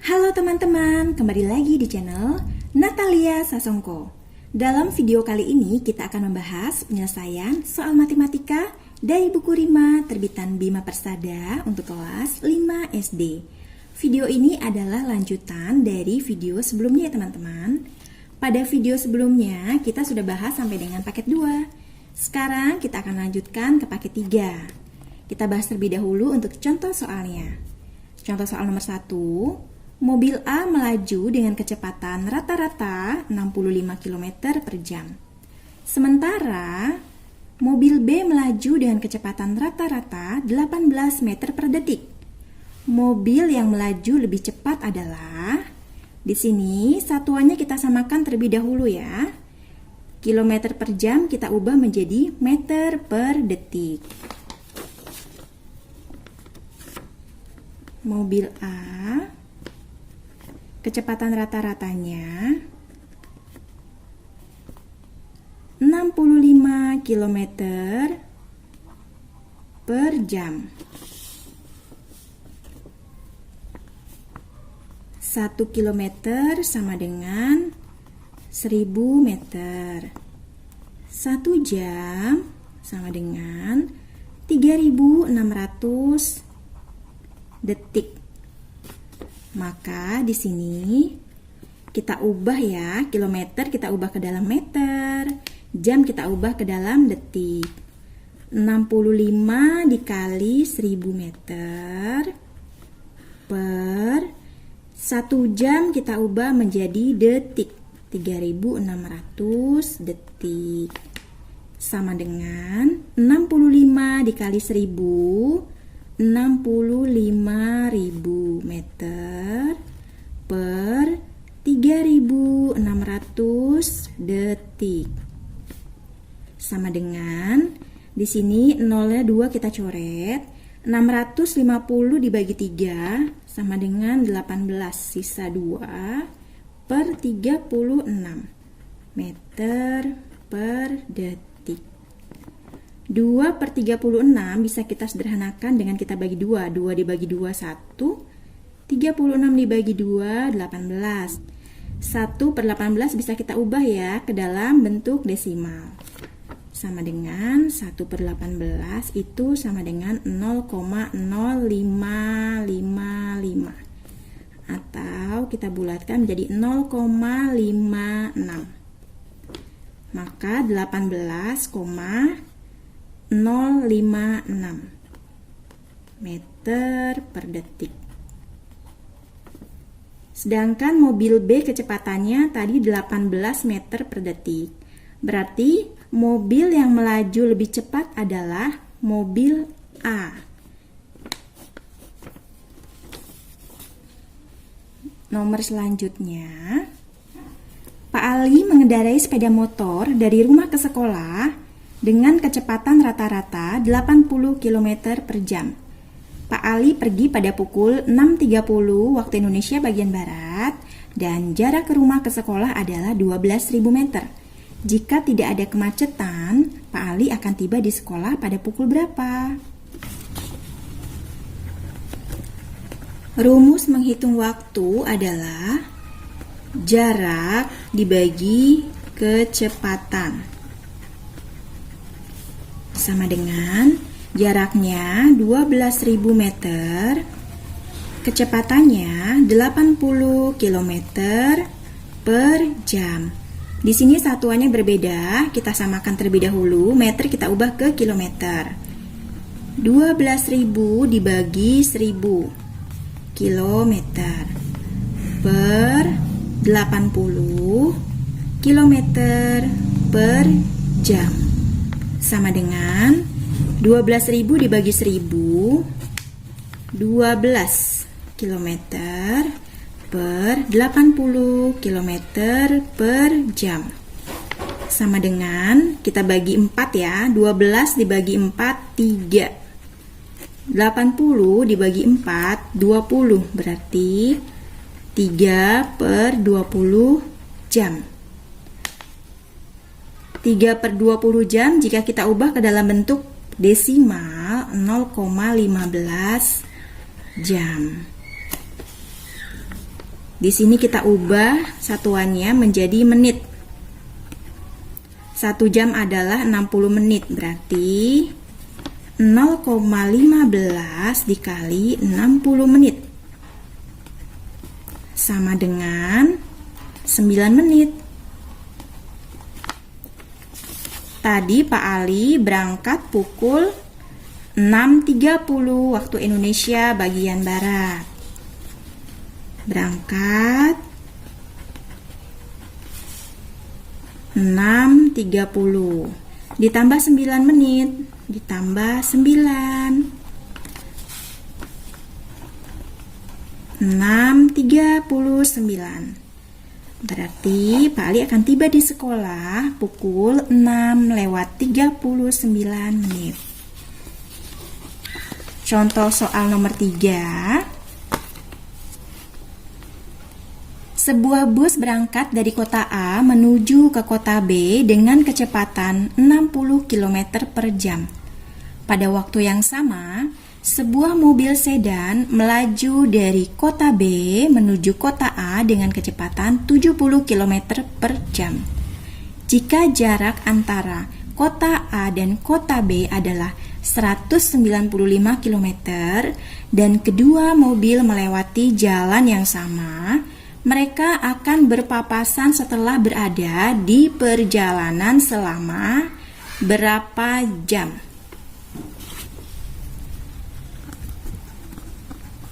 Halo teman-teman, kembali lagi di channel Natalia Sasongko. Dalam video kali ini kita akan membahas penyelesaian soal matematika dari buku Rima terbitan Bima Persada untuk kelas 5 SD. Video ini adalah lanjutan dari video sebelumnya ya teman-teman. Pada video sebelumnya kita sudah bahas sampai dengan paket 2. Sekarang kita akan lanjutkan ke paket 3. Kita bahas terlebih dahulu untuk contoh soalnya. Contoh soal nomor 1. Mobil A melaju dengan kecepatan rata-rata 65 km per jam. Sementara mobil B melaju dengan kecepatan rata-rata 18 meter per detik. Mobil yang melaju lebih cepat adalah, di sini satuannya kita samakan terlebih dahulu ya. Kilometer per jam kita ubah menjadi meter per detik. Mobil A kecepatan rata-ratanya 65 km per jam. 1 km sama dengan 1000 meter. 1 jam sama dengan 3600 detik. Maka di sini kita ubah ya, kilometer kita ubah ke dalam meter, jam kita ubah ke dalam detik. 65 dikali 1000 meter per 1 jam kita ubah menjadi detik. 3600 detik. Sama dengan 65 dikali 1000, 65.000 meter per 3600 detik. Sama dengan, di sini nolnya 2 kita coret, 650 dibagi 3 sama dengan 18, sisa 2 per 36 meter per detik. 2 per 36 bisa kita sederhanakan dengan kita bagi 2. 2 dibagi 2, 1. 36 dibagi 2, 18. 1 per 18 bisa kita ubah ya ke dalam bentuk desimal. Sama dengan 1 per 18 itu sama dengan 0,0555. Atau kita bulatkan menjadi 0,56. Maka 18,056 meter per detik. Sedangkan mobil B kecepatannya tadi 18 meter per detik. Berarti mobil yang melaju lebih cepat adalah mobil A. Nomor selanjutnya, Pak Ali mengendarai sepeda motor dari rumah ke sekolah dengan kecepatan rata-rata 80 km per jam. Pak Ali pergi pada pukul 6.30 waktu Indonesia bagian Barat dan jarak ke rumah ke sekolah adalah 12.000 meter. Jika tidak ada kemacetan, Pak Ali akan tiba di sekolah pada pukul berapa? Rumus menghitung waktu adalah jarak dibagi kecepatan. Sama dengan jaraknya 12.000 meter, kecepatannya 80 km per jam. Di sini satuannya berbeda, kita samakan terlebih dahulu, meter kita ubah ke kilometer. 12.000 dibagi 1000 kilometer per 80 kilometer per jam. Sama dengan 12.000 dibagi 1000, 12 km per 80 km per jam. Sama dengan, kita bagi 4 ya, 12 dibagi 4, 3. 80 dibagi 4, 20, berarti 3 per 20 jam. 3 per 20 jam jika kita ubah ke dalam bentuk desimal 0,15 jam. Di sini kita ubah satuannya menjadi menit. 1 jam adalah 60 menit, berarti 0,15 dikali 60 menit sama dengan 9 menit. Tadi Pak Ali berangkat pukul 6.30 waktu Indonesia bagian Barat. Berangkat 6.30 ditambah 9 menit, ditambah 9, 6.39. Berarti Pak Ali akan tiba di sekolah pukul 6:39 menit. Contoh soal nomor 3. Sebuah bus berangkat dari kota A menuju ke kota B dengan kecepatan 60 km per jam. Pada waktu yang sama, sebuah mobil sedan melaju dari kota B menuju kota A dengan kecepatan 70 km per jam. Jika jarak antara kota A dan kota B adalah 195 km dan kedua mobil melewati jalan yang sama, mereka akan berpapasan setelah berada di perjalanan selama berapa jam?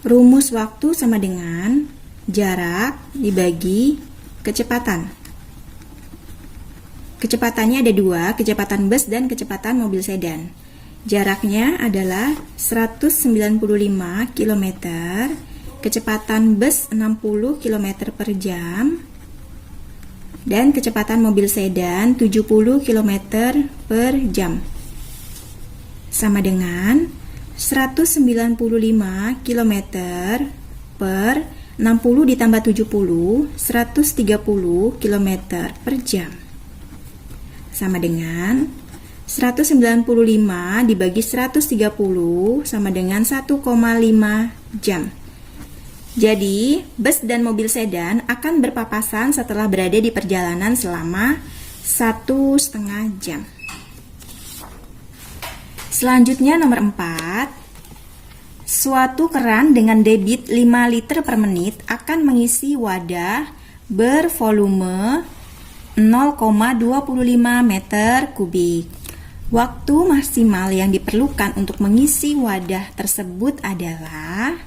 Rumus waktu sama dengan jarak dibagi kecepatan. Kecepatannya ada dua, kecepatan bus dan kecepatan mobil sedan. Jaraknya adalah 195 km, kecepatan bus 60 km per jam, dan kecepatan mobil sedan 70 km per jam. Sama dengan 195 km per 60 ditambah 70, 130 km per jam. Sama dengan 195 dibagi 130 sama dengan 1,5 jam. Jadi, bus dan mobil sedan akan berpapasan setelah berada di perjalanan selama 1,5 jam. Selanjutnya nomor 4. Suatu keran dengan debit 5 liter per menit akan mengisi wadah bervolume 0,25 meter kubik. Waktu maksimal yang diperlukan untuk mengisi wadah tersebut adalah,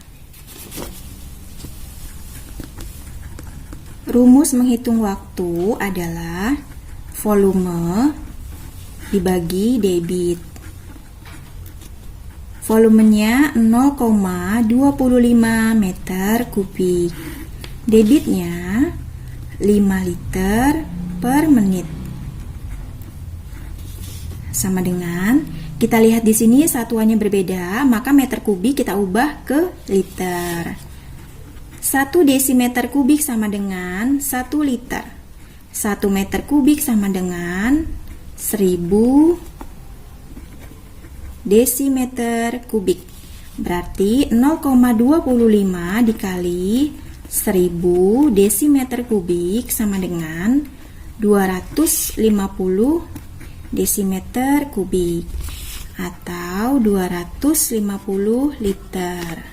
rumus menghitung waktu adalah volume dibagi debit. Volumenya 0,25 meter kubik. Debitnya 5 liter per menit. Sama dengan, kita lihat di sini satuannya berbeda, maka meter kubik kita ubah ke liter. 1 desimeter kubik sama dengan 1 liter. 1 meter kubik sama dengan 1000 desimeter kubik. Berarti 0,25 dikali 1000 desimeter kubik sama dengan 250 desimeter kubik atau 250 liter.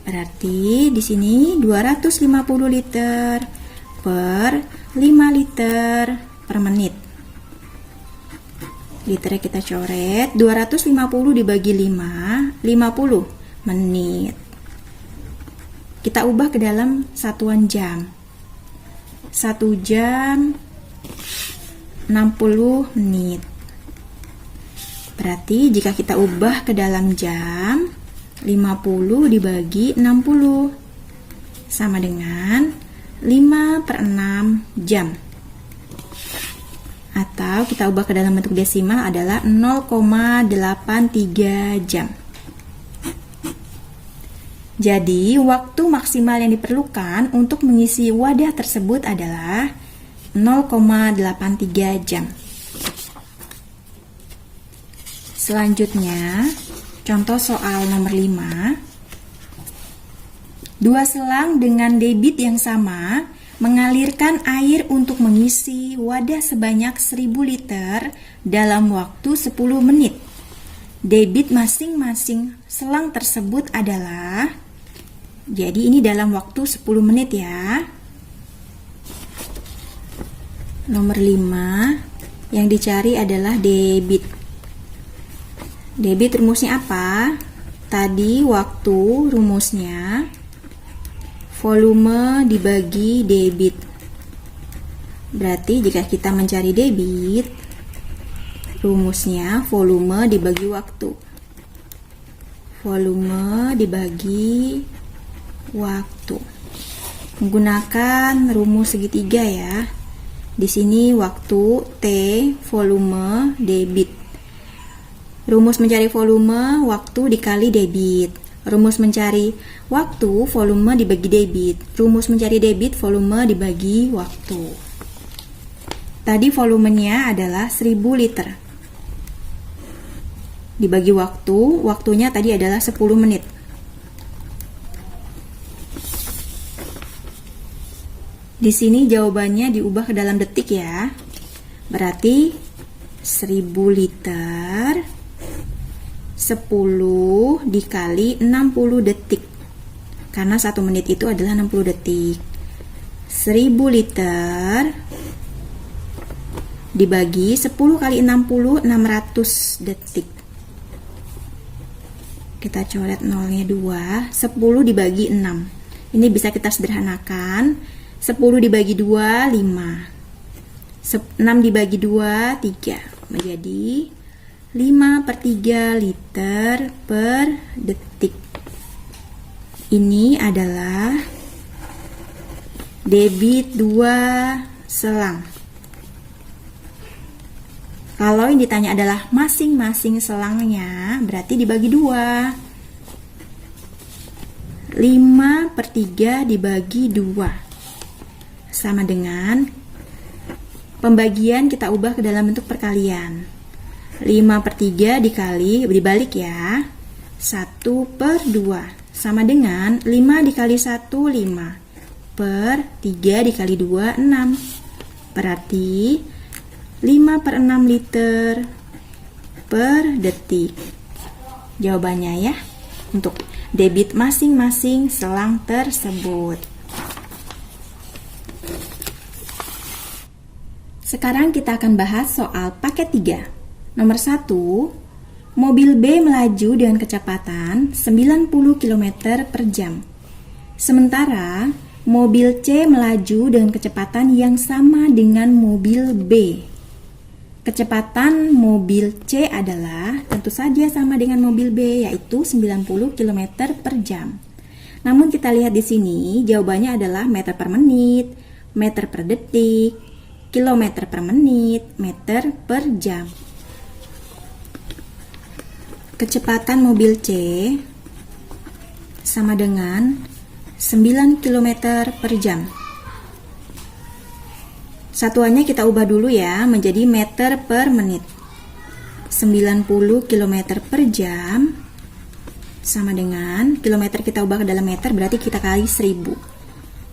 Berarti di sini 250 liter per 5 liter per menit. Liternya kita coret, 250 dibagi 5, 50 menit. Kita ubah ke dalam satuan jam. 1 jam 60 menit. Berarti jika kita ubah ke dalam jam, 50 dibagi 60 sama dengan 5/6 jam. Atau kita ubah ke dalam bentuk desimal adalah 0,83 jam. Jadi, waktu maksimal yang diperlukan untuk mengisi wadah tersebut adalah 0,83 jam. Selanjutnya, contoh soal nomor 5. Dua selang dengan debit yang sama mengalirkan air untuk mengisi wadah sebanyak 1000 liter dalam waktu 10 menit. Debit masing-masing selang tersebut adalah, jadi ini dalam waktu 10 menit ya. Nomor 5, yang dicari adalah debit. Debit rumusnya apa? Tadi waktu rumusnya volume dibagi debit. Berarti jika kita mencari debit, rumusnya volume dibagi waktu. Volume dibagi waktu. Menggunakan rumus segitiga ya. Di sini waktu T, volume, debit. Rumus mencari volume, waktu dikali debit. Rumus mencari waktu, volume dibagi debit. Rumus mencari debit, volume dibagi waktu. Tadi volumenya adalah 1000 liter. Dibagi waktu, waktunya tadi adalah 10 menit. Di sini jawabannya diubah ke dalam detik ya. Berarti 1000 liter 10 dikali 60 detik. Karena 1 menit itu adalah 60 detik. 1000 liter dibagi 10 kali 60, 600 detik. Kita coret nolnya 2. 10 dibagi 6. Ini bisa kita sederhanakan. 10 dibagi 2, 5. 6 dibagi 2, 3. Menjadi 5/3 liter per detik. Ini adalah debit 2 selang. Kalau yang ditanya adalah masing-masing selangnya, berarti dibagi 2. 5/3 dibagi 2 sama dengan pembagian kita ubah ke dalam bentuk perkalian. 5/3 dibalik ya, 1/2 sama dengan 5 dikali 1, 5 per 3 dikali 2, 6. Berarti 5/6 liter per detik. Jawabannya ya, untuk debit masing-masing selang tersebut. Sekarang kita akan bahas soal paket 3. Nomor 1, mobil B melaju dengan kecepatan 90 km per jam. Sementara mobil C melaju dengan kecepatan yang sama dengan mobil B. Kecepatan mobil C adalah tentu saja sama dengan mobil B, yaitu 90 km per jam. Namun kita lihat di sini jawabannya adalah meter per menit, meter per detik, kilometer per menit, meter per jam. Kecepatan mobil C sama dengan 9 km per jam. Satuannya kita ubah dulu ya menjadi meter per menit. 90 km per jam sama dengan kilometer kita ubah ke dalam meter, berarti kita kali 1000.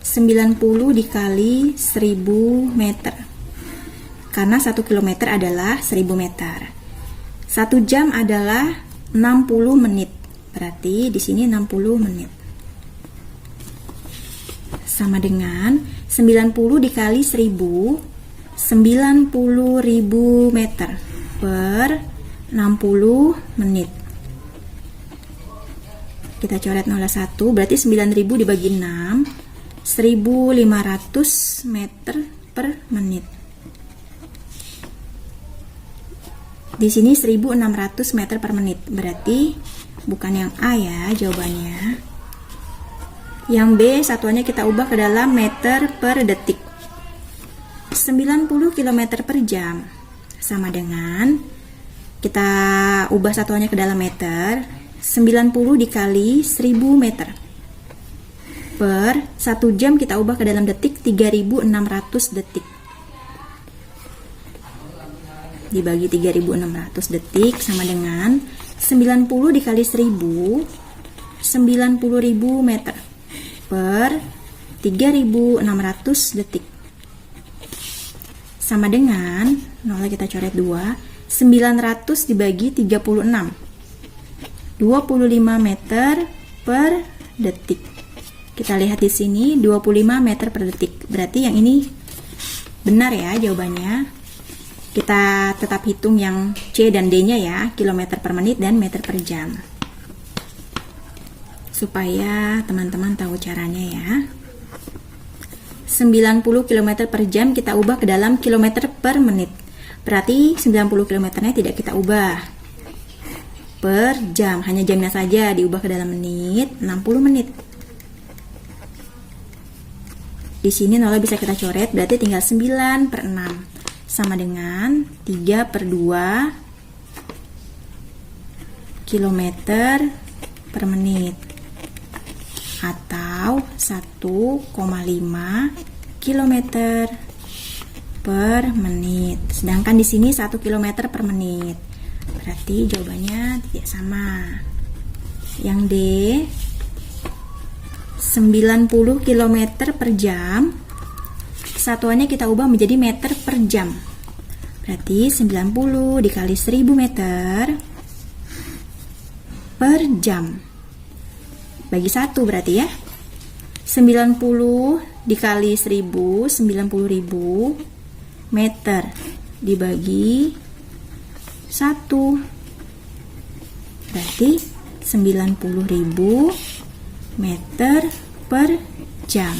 90 dikali 1000 meter. Karena 1 km adalah 1000 meter. 1 jam adalah 60 menit. Berarti di sini 60 menit. Sama dengan 90 dikali 1000, 90.000 meter per 60 menit. Kita coret 01, berarti 9.000 dibagi 6, 1.500 meter per menit. Di sini 1.600 meter per menit, berarti bukan yang A ya jawabannya. Yang B satuannya kita ubah ke dalam meter per detik. 90 km per jam sama dengan, kita ubah satuannya ke dalam meter, 90 dikali 1000 meter per 1 jam kita ubah ke dalam detik, 3.600 detik. Dibagi 3.600 detik sama dengan 90 dikali 1000, 90.000 meter per 3600 detik. Sama dengan, nolnya kita coret 2, 900 dibagi 36. 25 meter per detik. Kita lihat di sini 25 meter per detik. Berarti yang ini benar ya jawabannya. Kita tetap hitung yang C dan D-nya ya, kilometer per menit dan meter per jam. Supaya teman-teman tahu caranya ya. 90 km per jam kita ubah ke dalam kilometer per menit. Berarti 90 km-nya tidak kita ubah per jam, hanya jamnya saja diubah ke dalam menit, 60 menit. Di sini nolnya bisa kita coret, berarti tinggal 9 per 6 sama dengan 3 per 2 kilometer per menit atau 1,5 kilometer per menit. Sedangkan di sini 1 kilometer per menit. Berarti jawabannya tidak sama. Yang D 90 km per jam, satuannya kita ubah menjadi meter per jam. Berarti 90 dikali 1000 meter per jam. Bagi 1 berarti ya. 90 dikali 1000, 90.000 meter dibagi 1. Berarti 90.000 meter per jam.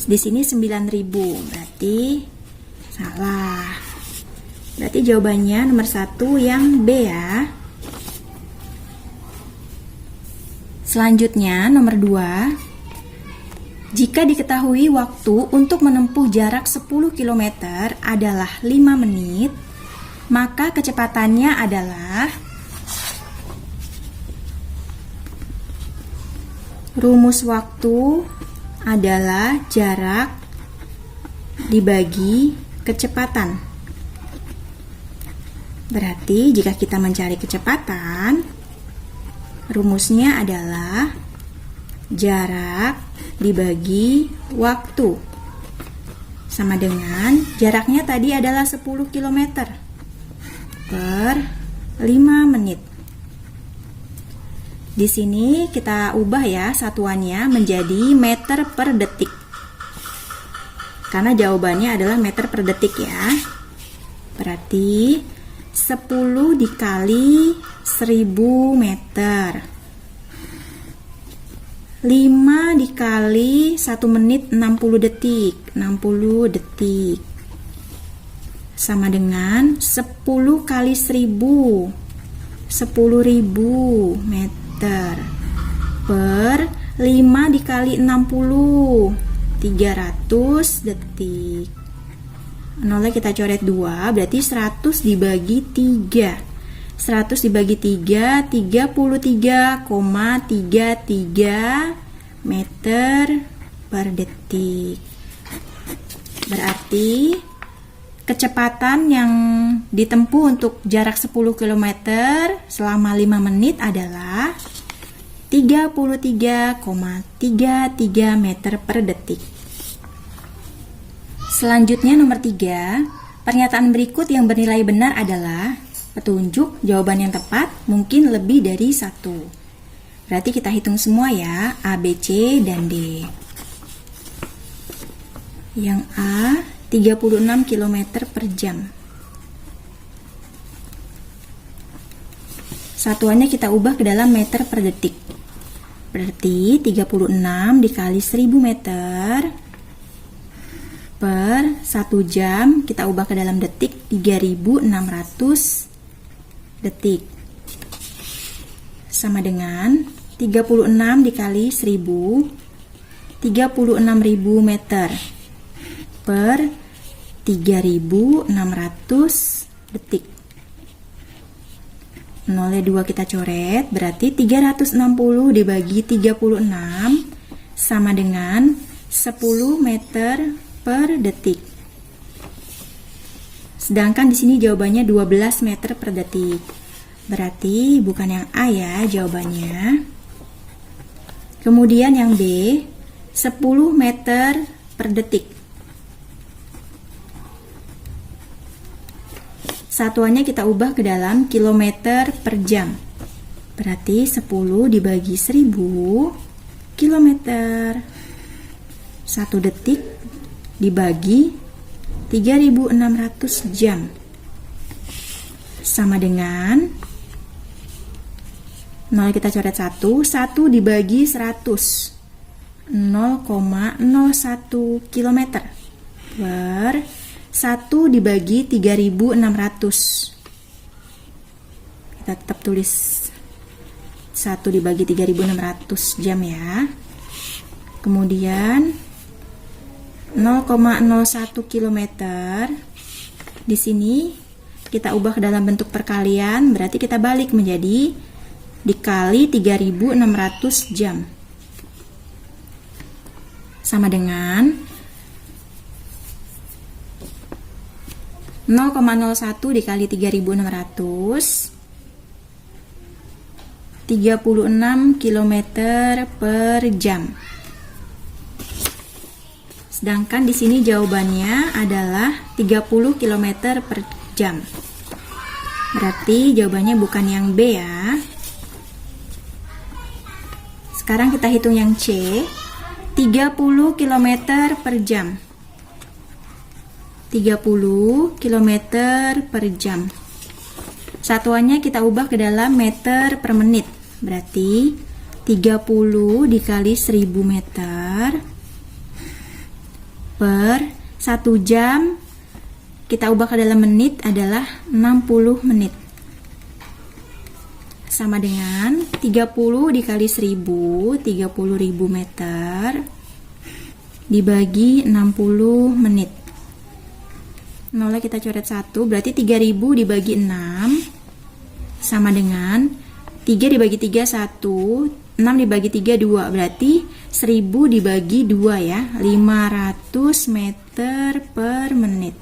Di sini 9.000, berarti salah. Berarti jawabannya nomor 1 yang B ya. Selanjutnya nomor 2. Jika diketahui waktu untuk menempuh jarak 10 km adalah 5 menit, maka kecepatannya adalah rumus waktu adalah jarak dibagi kecepatan. Berarti jika kita mencari kecepatan, rumusnya adalah jarak dibagi waktu. Sama dengan jaraknya tadi adalah 10 km per 5 menit. Di sini kita ubah ya satuannya menjadi meter per detik. Karena jawabannya adalah meter per detik ya. Berarti 10 dikali 1000 meter. 5 dikali 1 menit 60 detik. 60 detik. Sama dengan 10 kali 1000. 10.000 meter per 5 dikali 60, 300 detik. Nolnya kita coret 2, berarti 100 dibagi 3. 100 dibagi 3, 33,33 meter per detik. Berarti kecepatan yang ditempuh untuk jarak 10 km selama 5 menit adalah 33,33 meter per detik. Selanjutnya nomor 3, pernyataan berikut yang bernilai benar adalah petunjuk jawaban yang tepat mungkin lebih dari 1. Berarti kita hitung semua ya, A, B, C, dan D. Yang A 36 km per jam. Satuannya kita ubah ke dalam meter per detik. Berarti 36 dikali 1000 meter per 1 jam kita ubah ke dalam detik, 3600 detik. Sama dengan 36 dikali 1000, 36.000 meter per 3600 detik. Nolnya 2 kita coret, berarti 360 dibagi 36 sama dengan 10 meter per detik. Sedangkan di sini jawabannya 12 meter per detik. Berarti bukan yang A ya jawabannya. Kemudian yang B, 10 meter per detik. Satuannya kita ubah ke dalam kilometer per jam. Berarti 10 dibagi 1000 kilometer. 1 detik dibagi 3600 jam. Sama dengan 0 kita coret 1 dibagi 100, 0,01 km per 1 dibagi 3600. Kita tetap tulis 1 dibagi 3600 jam ya. Kemudian 0,01 km di sini kita ubah ke dalam bentuk perkalian, berarti kita balik menjadi dikali 3600 jam. Sama dengan 0,01 dikali 3600, 36 km per jam. Sedangkan di sini jawabannya adalah 30 km per jam. Berarti jawabannya bukan yang B ya. Sekarang kita hitung yang C, 30 km per jam. 30 km per jam. Satuannya kita ubah ke dalam meter per menit. Berarti 30 dikali 1000 meter per 1 jam kita ubah ke dalam menit adalah 60 menit. Sama dengan 30 dikali 1000, 30.000 meter dibagi 60 menit. Nolnya kita coret 1, berarti 3000 dibagi 6 sama dengan 3 dibagi 3 1, 6 dibagi 3 2, berarti 1000 dibagi 2 ya, 500 meter per menit.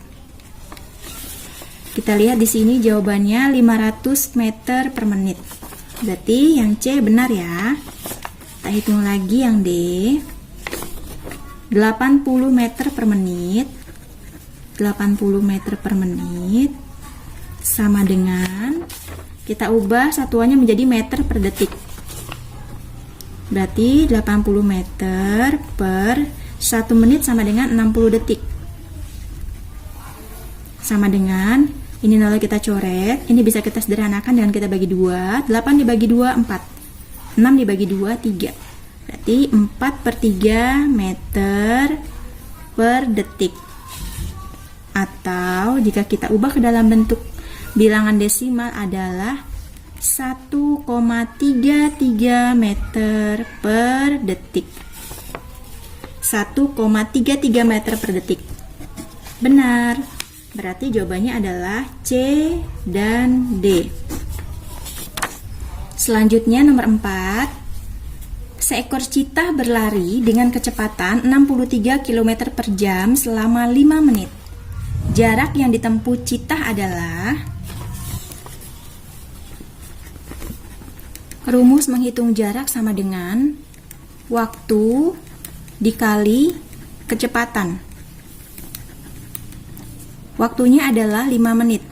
Kita lihat di sini jawabannya 500 meter per menit. Berarti yang C benar ya. Kita hitung lagi yang D. 80 meter per menit. 80 meter per menit sama dengan, kita ubah satuannya menjadi meter per detik. Berarti 80 meter per 1 menit sama dengan 60 detik. Sama dengan, ini nol kita coret, ini bisa kita sederhanakan dengan kita bagi 2, 8 dibagi 2, 4, 6 dibagi 2, 3. Berarti 4 per 3 meter per detik. Atau jika kita ubah ke dalam bentuk bilangan desimal adalah 1,33 meter per detik. 1,33 meter per detik. Benar. Berarti jawabannya adalah C dan D. Selanjutnya nomor 4. Seekor citah berlari dengan kecepatan 63 km per jam selama 5 menit. Jarak yang ditempuh citah adalah, rumus menghitung jarak sama dengan waktu dikali kecepatan. Waktunya adalah 5 menit.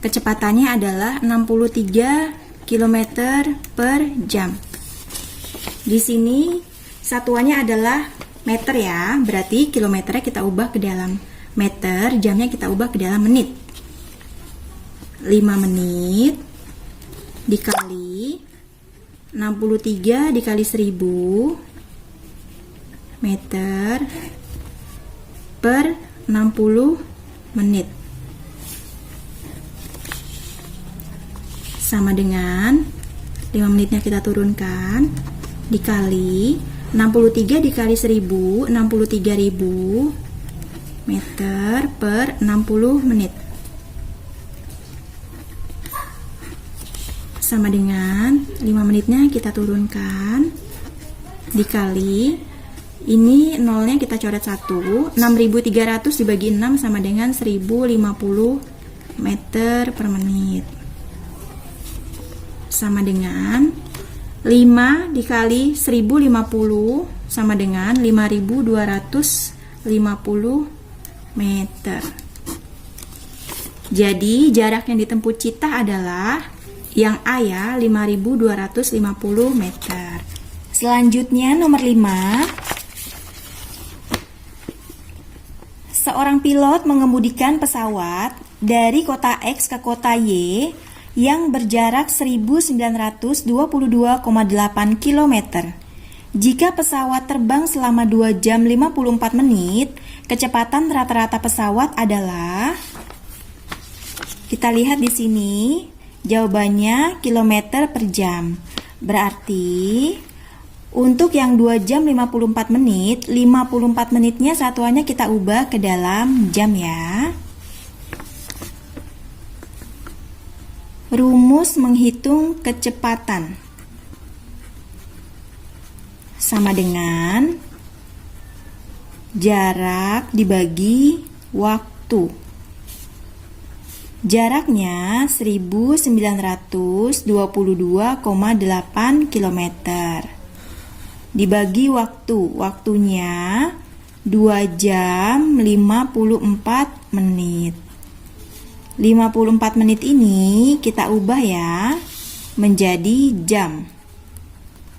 Kecepatannya adalah 63 km per jam. Di sini satuannya adalah meter ya, berarti kilometernya kita ubah ke dalam meter, jamnya kita ubah ke dalam menit. 5 menit dikali 63 dikali 1000 meter per 60 menit. Sama dengan 5 menitnya kita turunkan dikali 63 dikali 1000, 63.000 meter per 60 menit. Sama dengan 5 menitnya kita turunkan dikali, ini nolnya kita coret 1, 6.300 dibagi 6 sama dengan 1050 meter per menit. Sama dengan 5 dikali 1050 sama dengan 5250 meter. Jadi jarak yang ditempuh Cita adalah yang A ya, 5250 meter. Selanjutnya nomor 5. Seorang pilot mengemudikan pesawat dari kota X ke kota Y yang berjarak 1922,8 km. Jika pesawat terbang selama 2 jam 54 menit, kecepatan rata-rata pesawat adalah, kita lihat di sini, jawabannya kilometer per jam. Berarti untuk yang 2 jam 54 menit, 54 menitnya satuannya kita ubah ke dalam jam ya. Rumus menghitung kecepatan sama dengan jarak dibagi waktu. Jaraknya 1922,8 km. Dibagi waktu. Waktunya 2 jam 54 menit. 54 menit ini kita ubah ya menjadi jam.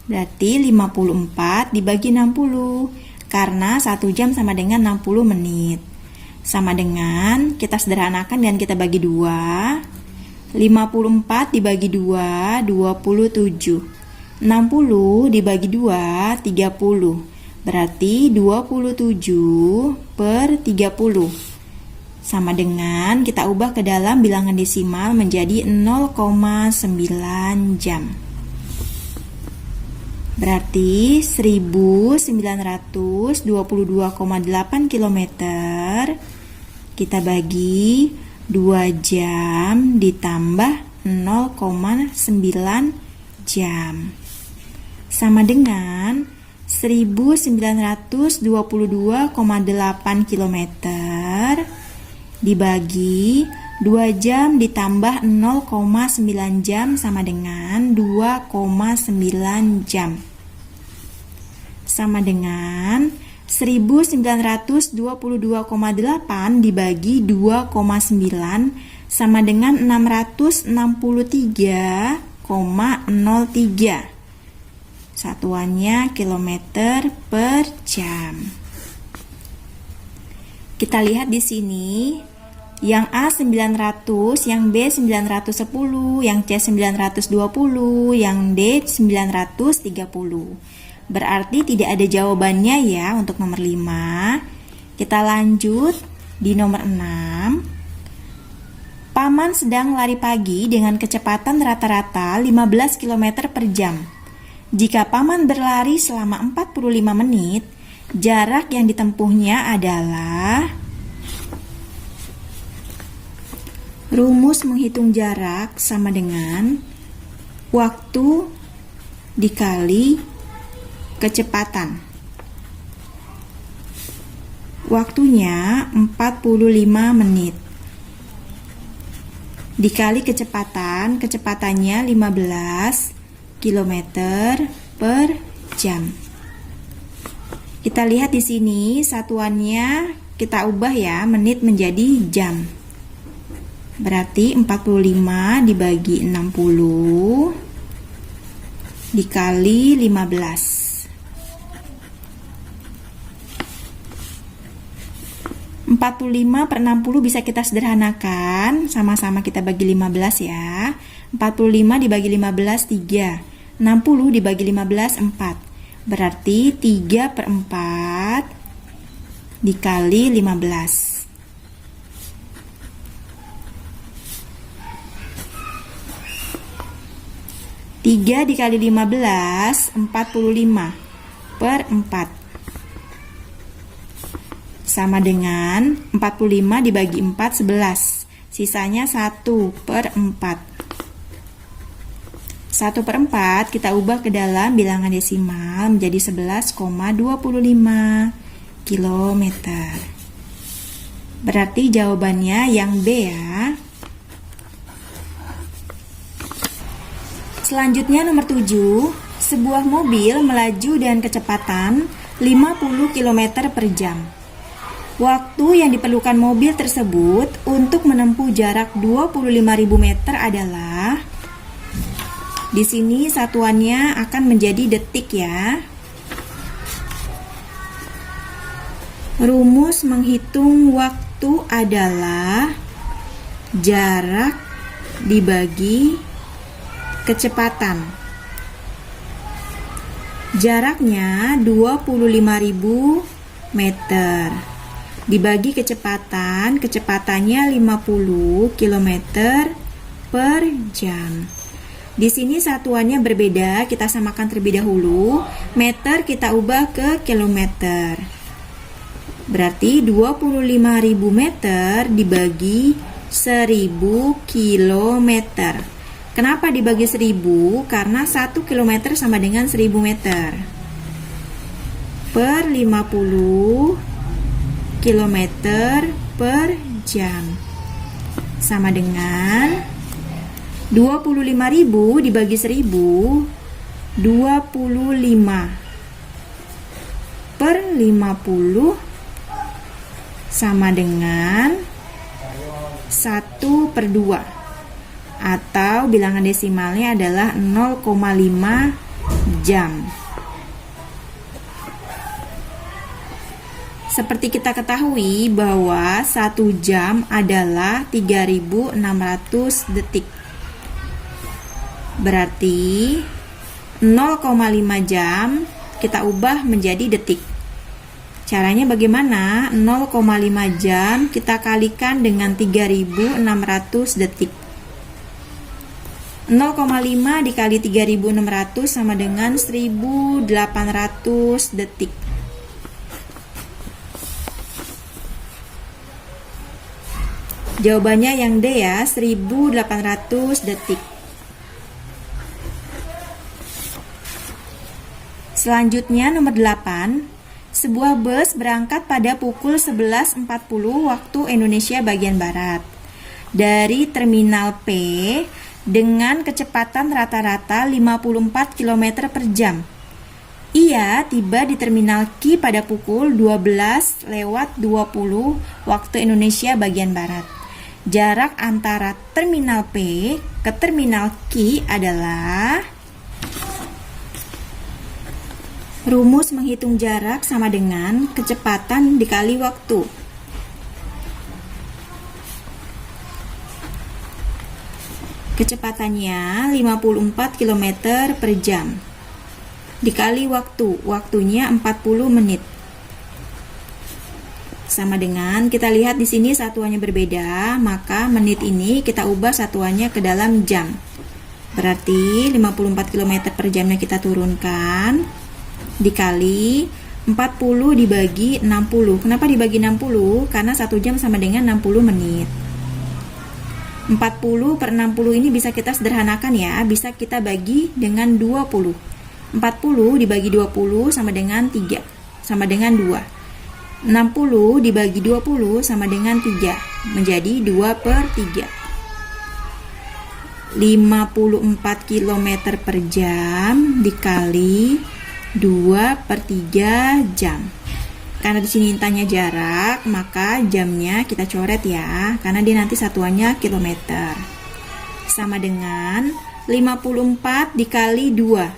Berarti 54 dibagi 60 karena 1 jam sama dengan 60 menit. Sama dengan kita sederhanakan dan kita bagi 2. 54 dibagi 2 27. 60 dibagi 2 30. Berarti 27 per 30. Sama dengan kita ubah ke dalam bilangan desimal menjadi 0,9 jam. Berarti 1922,8 km kita bagi 2 jam ditambah 0,9 jam. Sama dengan 1922,8 km dibagi 2 jam ditambah 0,9 jam sama dengan 2,9 jam. Sama dengan 1922,8 dibagi 2,9 sama dengan 663,03. Satuannya kilometer per jam. Kita lihat di sini, yang A 900, yang B 910, yang C 920, yang D 930. Berarti tidak ada jawabannya ya untuk nomor 5. Kita lanjut di nomor 6. Paman sedang lari pagi dengan kecepatan rata-rata 15 km per jam. Jika Paman berlari selama 45 menit, jarak yang ditempuhnya adalah, rumus menghitung jarak sama dengan waktu dikali kecepatan. Waktunya 45 menit. Dikali kecepatan, kecepatannya 15 km per jam. Kita lihat di sini satuannya kita ubah ya, menit menjadi jam. Berarti 45 dibagi 60 dikali 15. 45 per 60 bisa kita sederhanakan, sama-sama kita bagi 15 ya. 45 dibagi 15 3, 60 dibagi 15 4. Berarti 3 per 4 dikali 15. Tiga dikali 15, 45 per 4. Sama dengan 45 dibagi 4, 11. Sisanya 1 per 4. 1 per 4 kita ubah ke dalam bilangan desimal menjadi 11,25 km. Berarti jawabannya yang B ya. Selanjutnya nomor 7. Sebuah mobil melaju dengan kecepatan 50 km per jam. Waktu yang diperlukan mobil tersebut untuk menempuh jarak 25.000 meter adalah, di sini satuannya akan menjadi detik ya. Rumus menghitung waktu adalah jarak dibagi kecepatan. Jaraknya 25.000 meter. Dibagi kecepatan, kecepatannya 50 km per jam. Di sini satuannya berbeda, kita samakan terlebih dahulu. Meter kita ubah ke kilometer. Berarti 25.000 meter dibagi 1.000 kilometer. Kenapa dibagi 1.000? Karena 1 kilometer sama dengan 1.000 meter. Per 50 kilometer per jam. Sama dengan 25.000 dibagi 1.000, 25 per 50 sama dengan 1/2, atau bilangan desimalnya adalah 0,5 jam. Seperti kita ketahui bahwa 1 jam adalah 3.600 detik. Berarti 0,5 jam kita ubah menjadi detik. Caranya bagaimana? 0,5 jam kita kalikan dengan 3.600 detik. 0,5 dikali 3.600 sama dengan 1.800 detik. Jawabannya yang D ya, 1.800 detik. Selanjutnya nomor 8. Sebuah bus berangkat pada pukul 11.40 waktu Indonesia bagian Barat dari terminal P dengan kecepatan rata-rata 54 km per jam. Ia tiba di terminal Q pada pukul 12:20 waktu Indonesia bagian Barat. Jarak antara terminal P ke terminal Q adalah, rumus menghitung jarak sama dengan kecepatan dikali waktu. Kecepatannya 54 km per jam. Dikali waktu, waktunya 40 menit. Sama dengan, kita lihat di sini satuannya berbeda, maka menit ini kita ubah satuannya ke dalam jam. Berarti 54 km per jamnya kita turunkan. Dikali 40 dibagi 60. Kenapa dibagi 60? Karena 1 jam sama dengan 60 menit. 40 per 60 ini bisa kita sederhanakan ya. Bisa kita bagi dengan 20. 40 dibagi 20 sama dengan 3. Sama dengan 2. 60 dibagi 20 sama dengan 3. Menjadi 2/3. 54 km per jam dikali 2/3 jam. Karena di sini tanya jarak, maka jamnya kita coret ya, karena dia nanti satuannya kilometer. Sama dengan 54 dikali 2,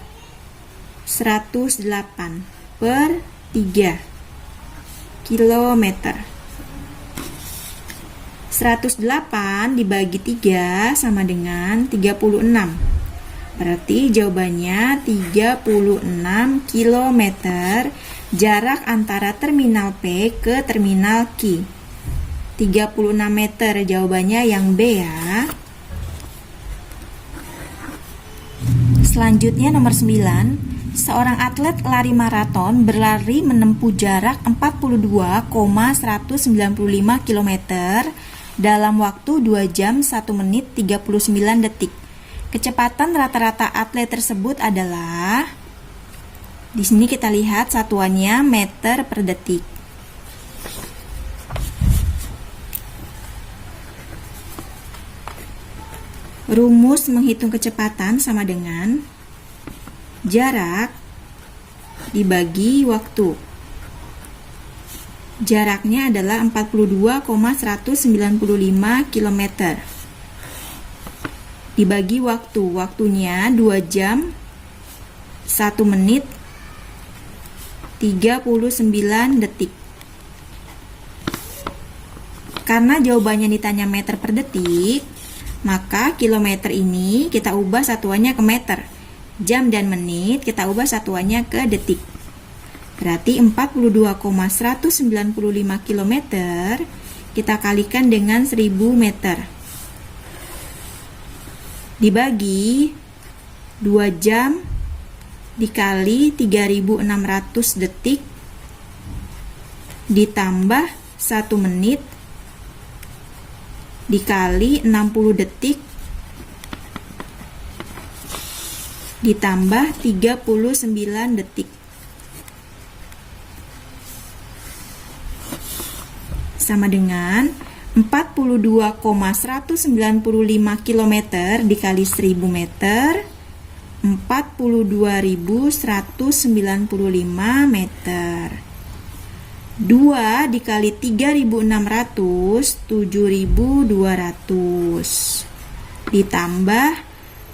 108/3 kilometer. 108 dibagi 3 sama dengan 36. Berarti jawabannya 36 km jarak antara terminal P ke terminal Q. 36 meter jawabannya yang B ya. Selanjutnya nomor 9. Seorang atlet lari maraton berlari menempuh jarak 42,195 km dalam waktu 2 jam 1 menit 39 detik. Kecepatan rata-rata atlet tersebut adalah, di sini kita lihat satuannya meter per detik. Rumus menghitung kecepatan sama dengan jarak dibagi waktu. Jaraknya adalah 42,195 km. Dibagi waktu, waktunya 2 jam 1 menit 39 detik. Karena jawabannya ditanya meter per detik, maka kilometer ini kita ubah satuannya ke meter. Jam dan menit kita ubah satuannya ke detik. Berarti 42,195 km kita kalikan dengan 1000 meter. Dibagi 2 jam dikali 3600 detik ditambah 1 menit dikali 60 detik ditambah 39 detik sama dengan 42,195 km dikali 1000 meter 42.195 meter. 2 dikali 3.600 7.200 ditambah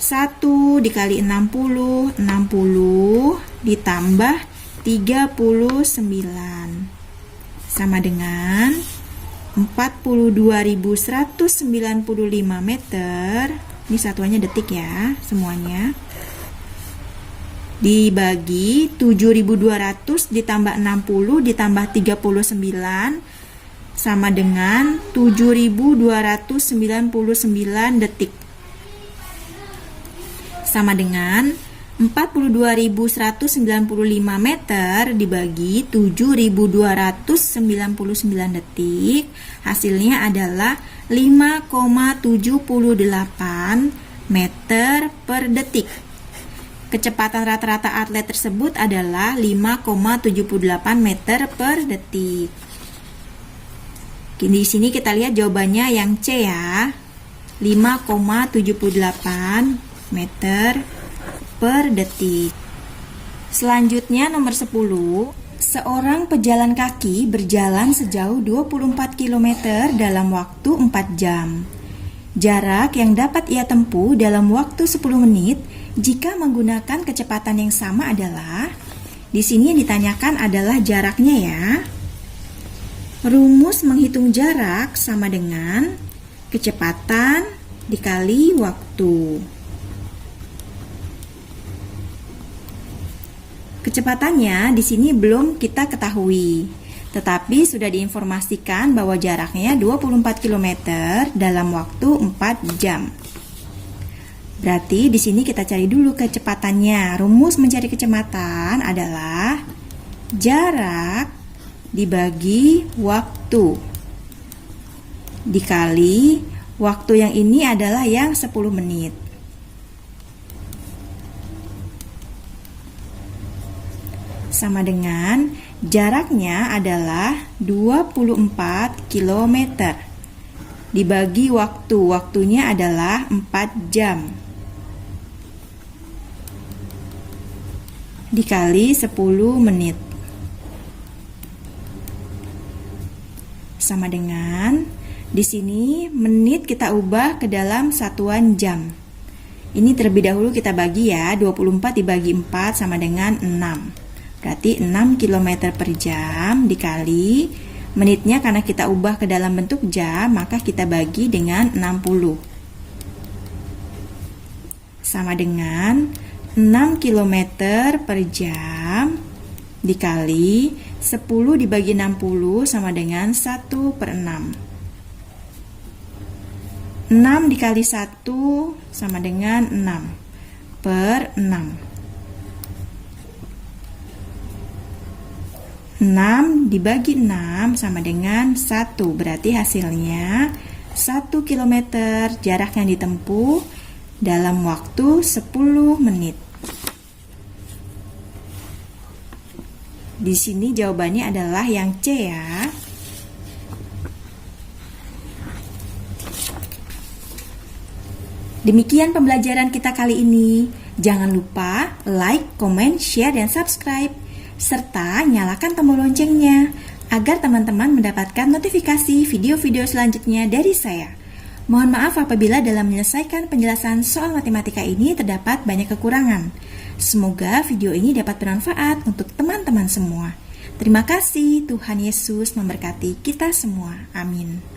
1 dikali 60 ditambah 39 sama dengan 42.195 meter. Ini satuannya detik ya semuanya. Dibagi 7.200 ditambah 60 ditambah 39 sama dengan 7.299 detik. Sama dengan 42.195 meter dibagi 7.299 detik. Hasilnya adalah 5,78 meter per detik. Kecepatan rata-rata atlet tersebut adalah 5,78 meter per detik. Di sini kita lihat jawabannya yang C ya. 5,78 meter per detik. Selanjutnya nomor 10. Seorang pejalan kaki berjalan sejauh 24 km dalam waktu 4 jam. Jarak yang dapat ia tempuh dalam waktu 10 menit jika menggunakan kecepatan yang sama adalah, di sini yang ditanyakan adalah jaraknya ya. Rumus menghitung jarak sama dengan kecepatan dikali waktu. Kecepatannya di sini belum kita ketahui, tetapi sudah diinformasikan bahwa jaraknya 24 km dalam waktu 4 jam. Berarti di sini kita cari dulu kecepatannya. Rumus mencari kecepatan adalah jarak dibagi waktu dikali waktu yang ini adalah yang 10 menit. Sama dengan jaraknya adalah 24 km dibagi waktu. Waktunya adalah 4 jam. Dikali 10 menit. Sama dengan di sini menit kita ubah ke dalam satuan jam. Ini terlebih dahulu kita bagi ya, 24 dibagi 4 sama dengan 6. Berarti 6 km per jam dikali menitnya, karena kita ubah ke dalam bentuk jam, maka kita bagi dengan 60. Sama dengan 6 km per jam dikali 10 dibagi 60 sama dengan 1/6. 6 dikali 1 sama dengan 6/6. 6 dibagi 6 sama dengan 1. Berarti hasilnya 1 km jarak yang ditempuh dalam waktu 10 menit. Di sini jawabannya adalah yang C ya. Demikian pembelajaran kita kali ini. Jangan lupa like, comment, share, dan subscribe. Serta nyalakan tombol loncengnya agar teman-teman mendapatkan notifikasi video-video selanjutnya dari saya. Mohon maaf apabila dalam menyelesaikan penjelasan soal matematika ini terdapat banyak kekurangan. Semoga video ini dapat bermanfaat untuk teman-teman semua. Terima kasih, Tuhan Yesus memberkati kita semua. Amin.